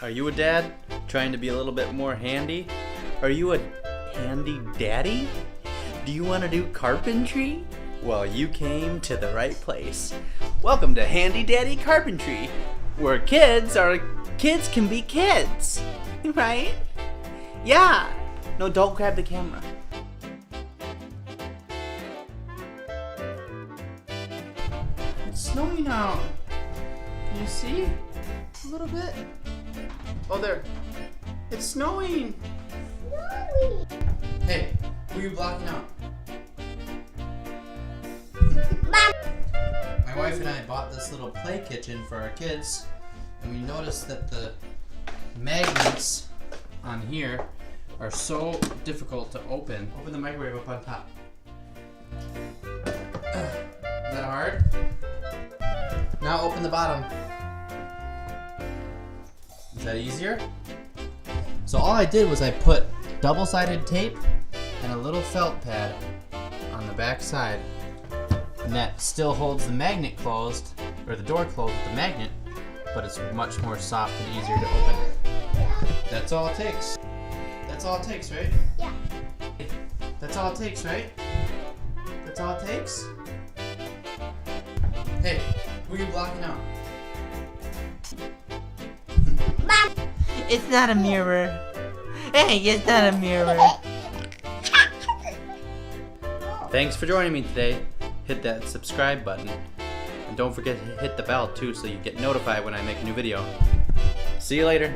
Are you a dad trying to be a little bit more handy? Are you a handy daddy? Do you want to do carpentry? Well, you came to the right place. Welcome to Handy Daddy Carpentry, where kids can be kids, right? Yeah. No, don't grab the camera. It's snowing out. Can you see? A little bit. Oh, there. It's snowing. Hey, who are you blocking out? My wife and I bought this little play kitchen for our kids, and we noticed that the magnets on here are so difficult to open. Open the microwave up on top. Is that hard? Now open the bottom. Is that easier? So all I did was I put double-sided tape and a little felt pad on the back side, and that still holds the magnet closed, or the door closed with the magnet, but it's much more soft and easier to open. That's all it takes. That's all it takes, right? Yeah. That's all it takes, right? That's all it takes? Hey, who are you blocking out? Mom! It's not a mirror. Hey, it's not a mirror. Thanks for joining me today. Hit that subscribe button. And don't forget to hit the bell too so you get notified when I make a new video. See you later.